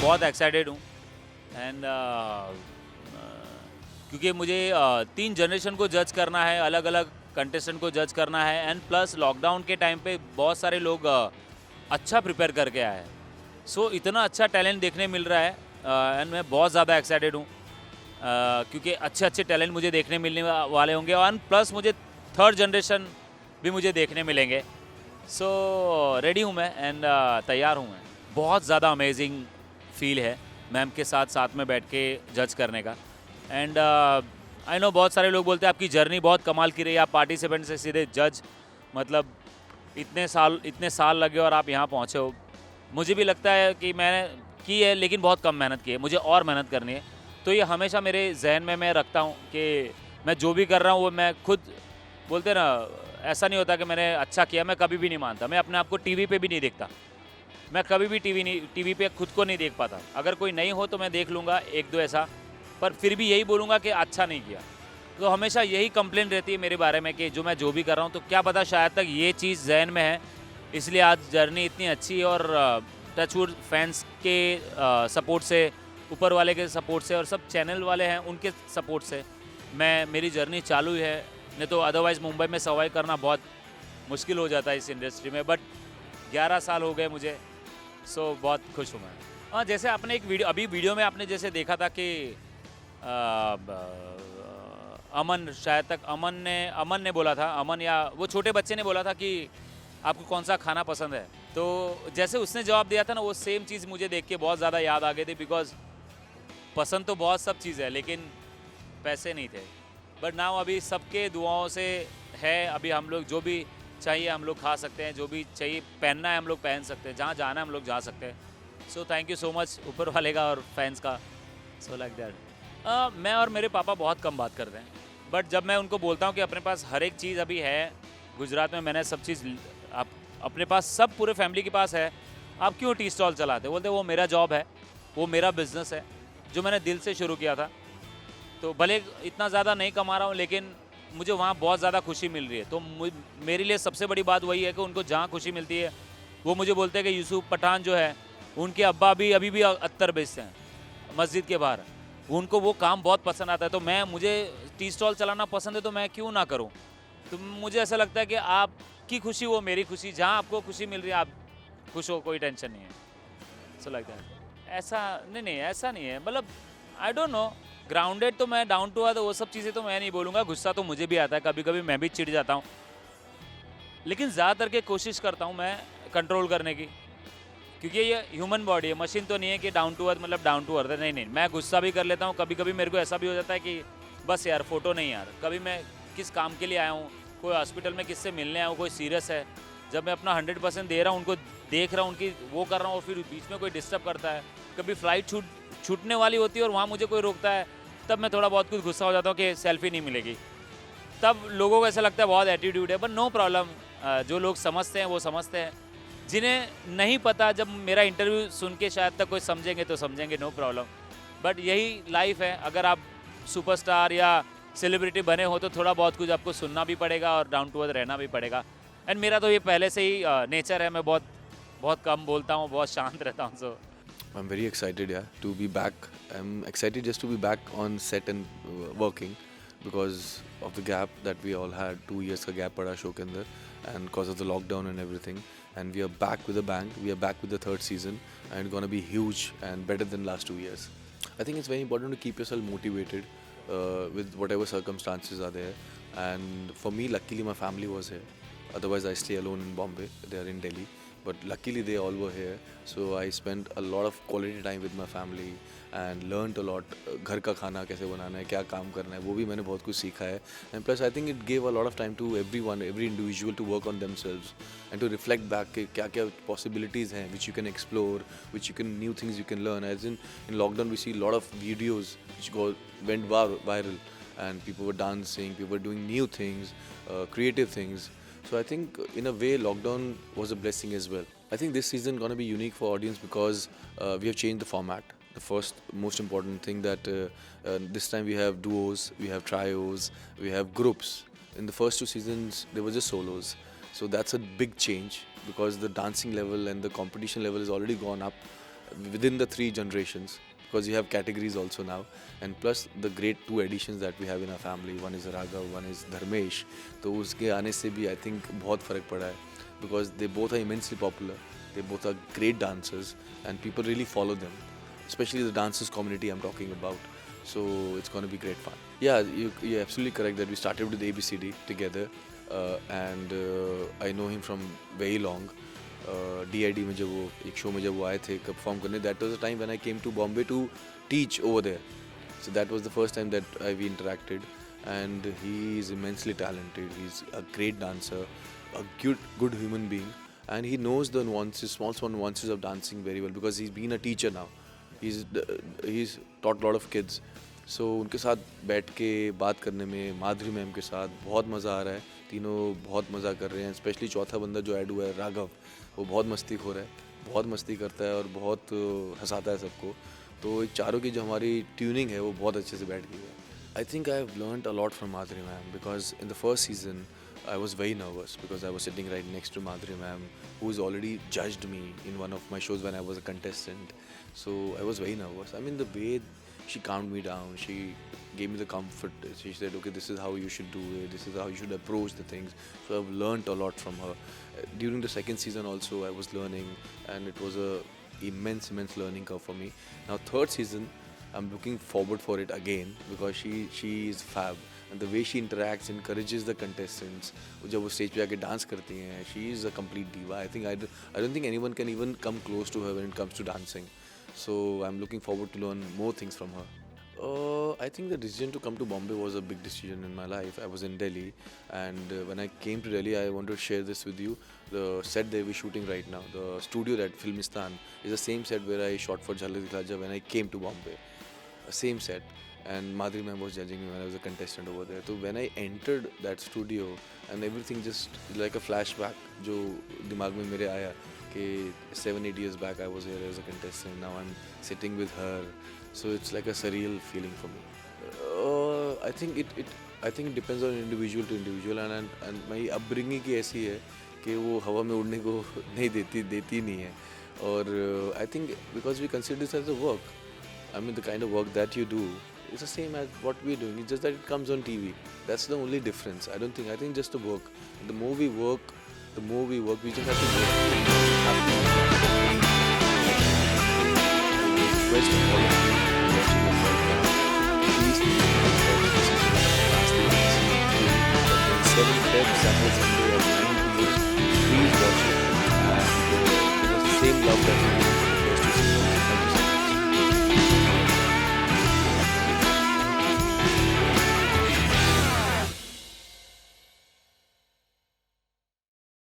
बहुत एक्साइटेड हूँ एंड क्योंकि मुझे 3 जनरेशन को जज करना है, अलग अलग कंटेस्टेंट को जज करना है एंड प्लस लॉकडाउन के टाइम पे बहुत सारे लोग अच्छा प्रिपेयर करके आए हैं। सो इतना अच्छा टैलेंट देखने मिल रहा है एंड मैं बहुत ज़्यादा एक्साइटेड हूँ क्योंकि अच्छे अच्छे टैलेंट मुझे देखने मिलने वाले होंगे और प्लस मुझे थर्ड जनरेशन भी मुझे देखने मिलेंगे। सो रेडी हूँ मैं एंड तैयार हूँ मैं। बहुत ज़्यादा अमेजिंग फील है मैम के साथ साथ में बैठ के जज करने का एंड आई नो बहुत सारे लोग बोलते हैं आपकी जर्नी बहुत कमाल की रही, आप पार्टिसिपेंट से सीधे जज, मतलब इतने साल लगे और आप यहाँ पहुँचे हो। मुझे भी लगता है कि मैंने की है लेकिन बहुत कम मेहनत की है, मुझे और मेहनत करनी है। तो ये हमेशा मेरे जहन में मैं रखता हूँ कि मैं जो भी कर रहा हूँ वो मैं खुद, बोलते ना, ऐसा नहीं होता कि मैंने अच्छा किया, मैं कभी भी नहीं मानता। मैं अपने आप को टीवी पे भी नहीं देखता, मैं कभी भी टीवी पे खुद को नहीं देख पाता। अगर कोई नहीं हो तो मैं देख लूँगा एक दो ऐसा, पर फिर भी यही बोलूँगा कि अच्छा नहीं किया। तो हमेशा यही कंप्लेन रहती है मेरे बारे में कि जो मैं जो भी कर रहा हूँ, तो क्या पता शायद तक ये चीज़ जहन में है, इसलिए आज जर्नी इतनी अच्छी है और टचवुड फैंस के सपोर्ट से, ऊपर वाले के सपोर्ट से और सब चैनल वाले हैं उनके सपोर्ट से मेरी जर्नी चालू है। नहीं तो अदरवाइज़ मुंबई में सर्वाइव करना बहुत मुश्किल हो जाता है इस इंडस्ट्री में, बट 11 साल हो गए मुझे। सो बहुत खुश हूँ मैं। हाँ, जैसे आपने एक वीडियो में आपने जैसे देखा था कि अमन, शायद तक अमन ने बोला था, अमन या वो छोटे बच्चे ने बोला था कि आपको कौन सा खाना पसंद है। तो जैसे उसने जवाब दिया था ना, वो सेम चीज़ मुझे देख के बहुत ज़्यादा याद आ गई थी। बिकॉज पसंद तो बहुत सब चीज़ है लेकिन पैसे नहीं थे। बट नाउ अभी सबके दुआओं से है, अभी हम लोग जो भी चाहिए हम लोग खा सकते हैं, जो भी चाहिए पहनना है हम लोग पहन सकते हैं, जहाँ जाना है हम लोग जा सकते हैं। So thank you so much ऊपर वाले का और फैंस का। So like that. मैं और मेरे पापा बहुत कम बात करते हैं, बट जब मैं उनको बोलता हूँ कि अपने पास हर एक चीज़ अभी है, गुजरात में मैंने सब चीज़ आप अपने पास सब पूरे फैमिली के पास है, आप क्यों टी स्टॉल चलाते? बोलते वो मेरा जॉब है, वो मेरा बिजनेस है जो मैंने दिल से शुरू किया था। तो भले इतना ज़्यादा नहीं कमा रहा हूँ लेकिन मुझे वहाँ बहुत ज़्यादा खुशी मिल रही है। तो मेरे लिए सबसे बड़ी बात वही है कि उनको जहाँ खुशी मिलती है, वो मुझे बोलते हैं कि यूसुफ पठान जो है, उनके अब्बा भी अभी भी अत्तर बेचते हैं मस्जिद के बाहर, उनको वो काम बहुत पसंद आता है। तो मुझे टी स्टॉल चलाना पसंद है तो मैं क्यों ना करूँ। तो मुझे ऐसा लगता है कि आपकी खुशी वो मेरी खुशी, जहाँ आपको खुशी मिल रही है आप खुश हो, कोई टेंशन नहीं है। So like that. ऐसा नहीं, ऐसा नहीं है, मतलब आई डोंट नो, ग्राउंडेड तो मैं, डाउन टू अर्थ वो सब चीज़ें तो मैं नहीं बोलूँगा। गुस्सा तो मुझे भी आता है, कभी कभी मैं भी चिढ़ जाता हूँ, लेकिन ज़्यादातर के कोशिश करता हूँ मैं कंट्रोल करने की, क्योंकि ये ह्यूमन बॉडी है, मशीन तो नहीं है कि डाउन टू अर्थ मतलब डाउन टू अर्थ है। नहीं, मैं गुस्सा भी कर लेता हूँ। कभी कभी मेरे को ऐसा भी हो जाता है कि बस यार फ़ोटो नहीं यार, कभी मैं किस काम के लिए आया हूँ, कोई हॉस्पिटल में किससे मिलने आया हूँ, कोई सीरियस है, जब मैं अपना 100% दे रहा हूँ, उनको देख रहा हूँ, उनकी वो कर रहा हूँ और फिर बीच में कोई डिस्टर्ब करता है, कभी फ्लाइट छूटने वाली होती है और वहाँ मुझे कोई रोकता है, तब मैं थोड़ा बहुत कुछ गुस्सा हो जाता हूँ कि सेल्फी नहीं मिलेगी। तब लोगों को ऐसा लगता है बहुत एटीट्यूड है, बट नो प्रॉब्लम। जो लोग समझते हैं वो समझते हैं, जिन्हें नहीं पता, जब मेरा इंटरव्यू सुन के शायद तक कोई समझेंगे तो समझेंगे, नो प्रॉब्लम। बट यही लाइफ है, अगर आप सुपरस्टार या सेलिब्रिटी बने हो तो थोड़ा बहुत कुछ आपको सुनना भी पड़ेगा और डाउन टू अर्थ रहना भी पड़ेगा। एंड मेरा तो ये पहले से ही नेचर है, मैं बहुत बहुत कम बोलता हूँ, बहुत शांत रहता हूँ। सो I'm very excited, yeah, to be back. I'm excited just to be back on set and working because of the gap that we all had. 2 years का gap पड़ा show के अंदर, and because of the lockdown and everything. And we are back with a bang. We are back with the third season, and it's gonna be huge and better than last 2 years. I think it's very important to keep yourself motivated with whatever circumstances are there. And for me, luckily, my family was here. Otherwise, I stay alone in Bombay. They are in Delhi. But luckily they all were here, so I spent a lot of quality time with my family and learned a lot. घर का खाना कैसे बनाना है, क्या काम करना है, वो भी मैंने बहुत कुछ सीखा है. And plus I think it gave a lot of time to everyone, every individual to work on themselves and to reflect back कि क्या क्या possibilities हैं which you can explore, which you can, new things you can learn. As in lockdown we see a lot of videos which went viral, and people were dancing, people were doing new things, creative things. So I think in a way lockdown was a blessing as well. I think this season gonna be unique for audience because we have changed the format. The first most important thing that this time we have duos, we have trios, we have groups. In the first 2 seasons there were just solos. So that's a big change because the dancing level and the competition level has already gone up. within the 3 generations, because you have categories also now, and plus the great 2 additions that we have in our family. One is Raghav, one is Dharmesh. तो उसके आने से भी I think बहुत फर्क पड़ा है, because they both are immensely popular. They both are great dancers, and people really follow them, especially the dancers community I'm talking about. So it's going to be great fun. Yeah, you're absolutely correct that we started with ABCD together, and I know him from very long. DID में जब वो एक show में जब वो आए थे perform करने, that was the time when I came to Bombay to teach over there. So that was the first time that we interacted, and he is immensely talented. He's a great dancer, a good human being, and he knows the nuances, small nuances of dancing very well, because he's been a teacher now. He's taught a lot of kids. So उनके साथ बैठ के बात करने में, माधुरी ma'am के साथ बहुत मज़ा आ रहा है. तीनों बहुत मज़ा कर रहे हैं. स्पेशली चौथा बंदा जो ऐड हुआ है, राघव, वो बहुत मस्ती खो रहा है, बहुत मस्ती करता है और बहुत हंसाता है सबको. तो एक चारों की जो हमारी ट्यूनिंग है वो बहुत अच्छे से बैठ गई है. I think I have learned a lot from Madhuri ma'am, because in the first season I was very nervous because I was sitting right next to Madhuri ma'am, who's already judged me in one of my shows when I was a contestant. So I was very nervous. I mean, the way she calmed me down, she gave me the comfort. She said, okay, this is how you should do it, this is how you should approach the things. So I've learned a lot from her. During the second season also I was learning, and it was a immense learning curve for me. Now third season I'm looking forward for it again, because she is fab, and the way she interacts, encourages the contestants. जब वो stage पे आके dance करती हैं, she is a complete diva. I don't think anyone can even come close to her when it comes to dancing. So I'm looking forward to learn more things from her. I think the decision to come to Bombay was a big decision in my life. I was in Delhi, and when I came to Delhi, I want to share this with you. The set that we're shooting right now, the studio at Filmistan, is the same set where I shot for Jhalak Dikla Ja when I came to Bombay. Same set, and Madhuri ma'am was judging me when I was a contestant over there. So when I entered that studio, and everything just like a flashback जो दिमाग में मेरे आया कि 7-8 years back I was here as a contestant. Now I'm sitting with her, so it's like a surreal feeling for me. I think it depends on individual to individual, and my upbringing की ऐसी है कि वो हवा में उड़ने को नहीं देती नहीं है. और I think because we consider this as a work, I mean, the kind of work that you do is the same as what we're doing. It's just that it comes on TV. That's the only difference. I think just the work. The more we work, we just have to work. Request of all of you watching us right now, please last 7 Feb, Saturday, Sunday at 9 p.m. Please watch it, and give us the same love that you give